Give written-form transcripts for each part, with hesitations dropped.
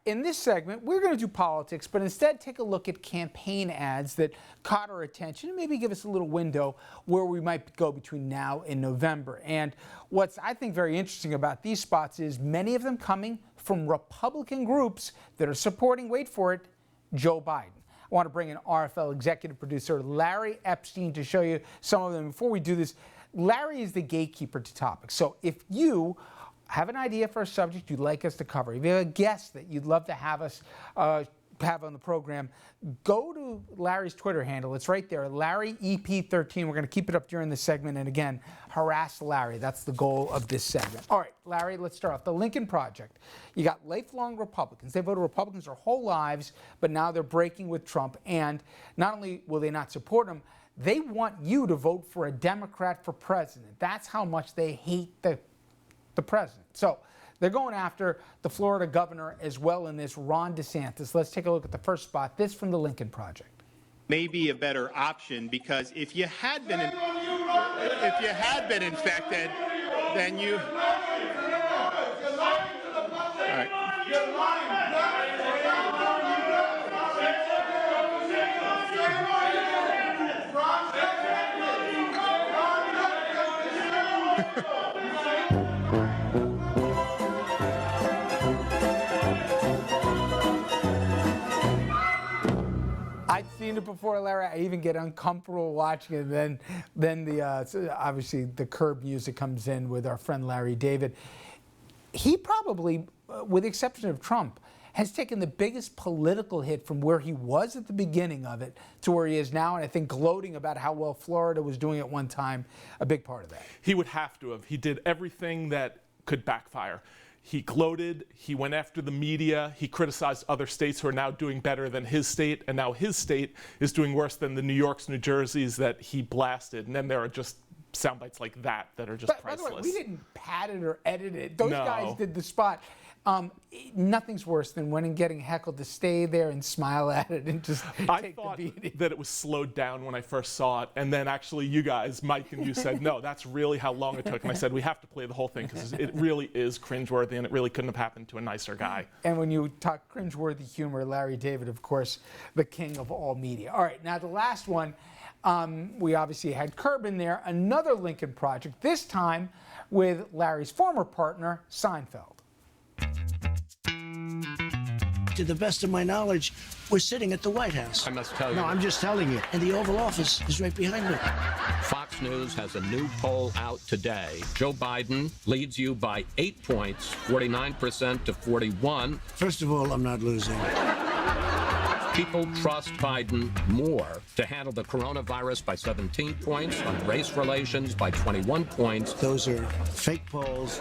in this segment, we're going to do politics, but instead take a look at campaign ads that caught our attention and maybe give us a little window where we might go between now and November. And what's, I think, very interesting about these spots is many of them coming from Republican groups that are supporting, wait for it, Joe Biden. I want to bring in RFL executive producer Larry Epstein to show you some of them. Before we do this, Larry is the gatekeeper to topics. So if you have an idea for a subject you'd like us to cover, if you have a guest that you'd love to have us have on the program, go to Larry's Twitter handle. It's right there, Larry EP13. We're going to keep it up during this segment. And again, harass Larry. That's the goal of this segment. All right, Larry, let's start off. The Lincoln Project. You got lifelong Republicans. They voted Republicans their whole lives, but now they're breaking with Trump. And not only will they not support him, they want you to vote for a Democrat for president. That's how much they hate the president. So they're going after the Florida governor as well in this, Ron DeSantis. Let's take a look at the first spot. This from the Lincoln Project. May be a better option, because if you had been infected, then you. All right. I'd seen it before, Larry. I even get uncomfortable watching it. Then the obviously the curb music comes in with our friend Larry David. He probably, with the exception of Trump, has taken the biggest political hit from where he was at the beginning of it to where he is now, and I think gloating about how well Florida was doing at one time, a big part of that. He would have to have. He did everything that could backfire. He gloated, he went after the media, he criticized other states who are now doing better than his state, and now his state is doing worse than the New Yorks, New Jerseys that he blasted. And then there are just sound bites like that that are just priceless. By the way, we didn't pad it or edit it. Those No. guys did the spot. Nothing's worse than when getting heckled to stay there and smile at it and just take the beating. That it was slowed down when I first saw it, and then actually you guys, Mike and you, said, no, that's really how long it took. And I said, we have to play the whole thing because it really is cringeworthy, and it really couldn't have happened to a nicer guy. And when you talk cringeworthy humor, Larry David, of course, the king of all media. All right, now the last one, we obviously had Curb in there, another Lincoln Project, this time with Larry's former partner, Seinfeld. To the best of my knowledge, we're sitting at the White House. I must tell you. No, I'm just telling you. And the Oval Office is right behind me. Fox News has a new poll out today. Joe Biden leads you by 8 points, 49% to 41. First of all, I'm not losing. People trust Biden more to handle the coronavirus by 17 points, on race relations by 21 points. Those are fake polls.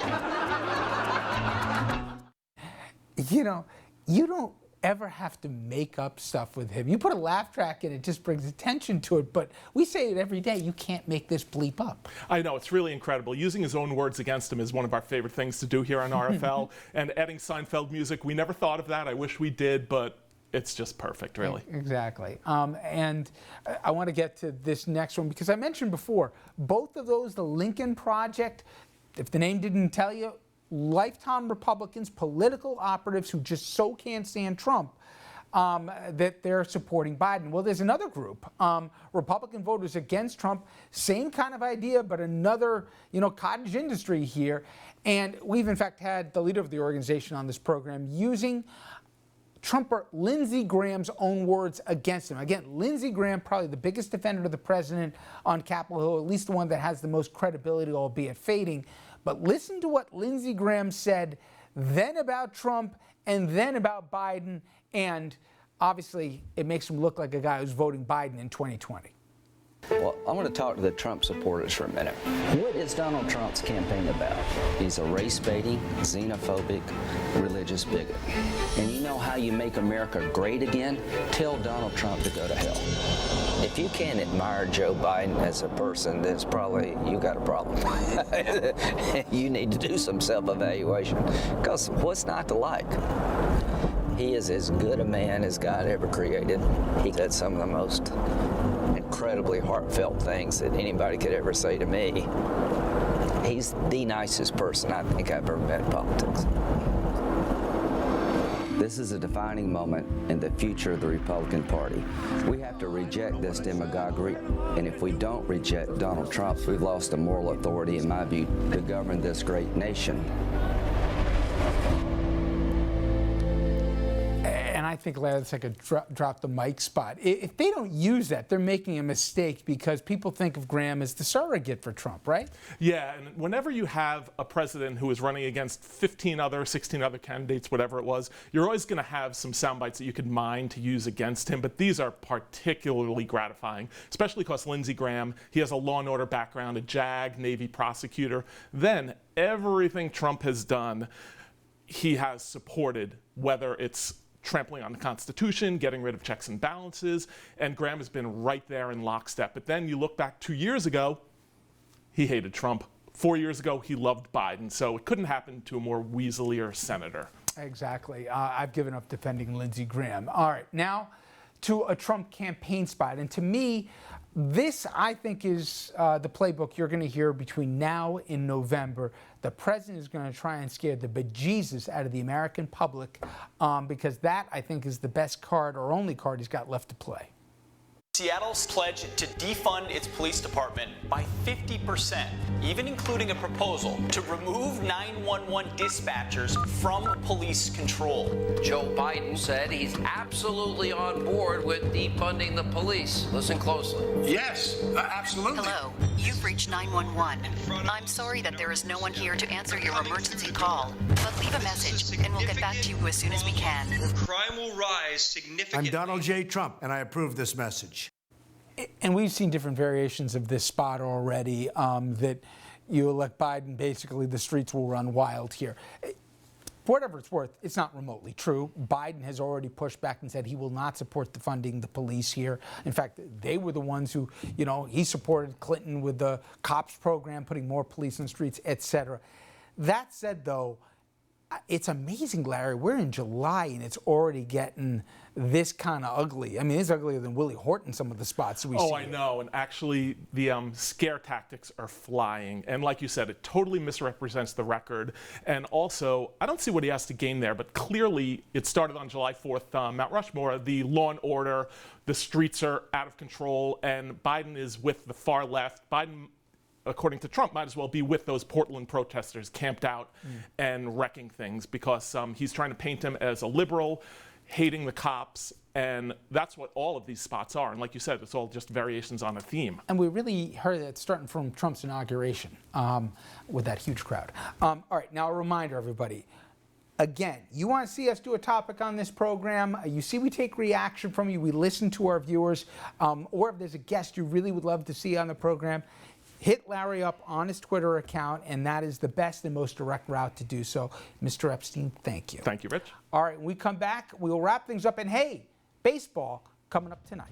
You know, you don't ever have to make up stuff with him. You put a laugh track in, it just brings attention to it, but we say it every day, you can't make this bleep up. I know, it's really incredible. Using his own words against him is one of our favorite things to do here on RFL, and adding Seinfeld music, we never thought of that. I wish we did, but it's just perfect, really. Exactly. And I want to get to this next one because I mentioned before, both of those, the Lincoln Project, if the name didn't tell you, lifetime Republicans, political operatives who just so can't stand Trump, that they're supporting Biden. Well, there's another group, Republican voters against Trump, same kind of idea, but another, cottage industry here. And we've in fact had the leader of the organization on this program using Trumper Lindsey Graham's own words against him. Again, Lindsey Graham, probably the biggest defender of the president on Capitol Hill, at least the one that has the most credibility, albeit fading. But listen to what Lindsey Graham said then about Trump and then about Biden. And obviously, it makes him look like a guy who's voting Biden in 2020. Well, I want to talk to the Trump supporters for a minute. What is Donald Trump's campaign about? He's a race-baiting, xenophobic, religious bigot. And you know how you make America great again? Tell Donald Trump to go to hell. If you can't admire Joe Biden as a person, then it's probably you got a problem. You need to do some self-evaluation. Because what's not to like? He is as good a man as God ever created. He said some of the most incredibly heartfelt things that anybody could ever say to me. He's the nicest person I think I've ever met in politics. This is a defining moment in the future of the Republican Party. We have to reject this demagoguery, and if we don't reject Donald Trump, we've lost the moral authority, in my view, to govern this great nation. And I think, Larry, that's like a drop the mic spot. If they don't use that, they're making a mistake, because people think of Graham as the surrogate for Trump, right? Yeah, and whenever you have a president who is running against 16 other candidates, whatever it was, you're always going to have some sound bites that you could mine to use against him, but these are particularly gratifying, especially because Lindsey Graham, he has a law and order background, a JAG, Navy prosecutor. Then everything Trump has done, he has supported, whether it's trampling on the Constitution, getting rid of checks and balances, and Graham has been right there in lockstep. But then you look back 2 years ago, he hated Trump. 4 years ago, he loved Biden. So it couldn't happen to a more weaselier senator. Exactly. I've given up defending Lindsey Graham. All right, now to a Trump campaign spot. And to me, this, I think, is the playbook you're going to hear between now and November. The president is going to try and scare the bejesus out of the American public, because that, I think, is the best card or only card he's got left to play. Seattle's pledged to defund its police department by 50%, even including a proposal to remove 911 dispatchers from police control. Joe Biden said he's absolutely on board with defunding the police. Listen closely. Yes, absolutely. Hello, you've reached 911. I'm sorry that there is no one here to answer your emergency call, but leave a message and we'll get back to you as soon as we can. Crime will rise significantly. I'm Donald J. Trump, and I approve this message. And we've seen different variations of this spot already, that you elect Biden, basically the streets will run wild here. For whatever it's worth, it's not remotely true. Biden has already pushed back and said he will not support defunding the police here. In fact, they were the ones who, he supported Clinton with the COPS program, putting more police in the streets, etc. That said, though, it's amazing, Larry. We're in July and it's already getting this kind of ugly. I mean, it's uglier than Willie Horton, some of the spots we see. Oh, I know. And actually, the scare tactics are flying. And like you said, it totally misrepresents the record. And also, I don't see what he has to gain there, but clearly it started on July 4th, Mount Rushmore, the law and order, the streets are out of control, and Biden is with the far left. Biden, according to Trump, might as well be with those Portland protesters camped out and wrecking things, because he's trying to paint him as a liberal, hating the cops, and that's what all of these spots are. And like you said, it's all just variations on a theme. And we really heard that starting from Trump's inauguration with that huge crowd. All right, now a reminder, everybody. Again, you want to see us do a topic on this program, you see we take reaction from you, we listen to our viewers, or if there's a guest you really would love to see on the program, hit Larry up on his Twitter account, and that is the best and most direct route to do so. Mr. Epstein, thank you. Thank you, Rich. All right, when we come back, we'll wrap things up, and hey, baseball coming up tonight.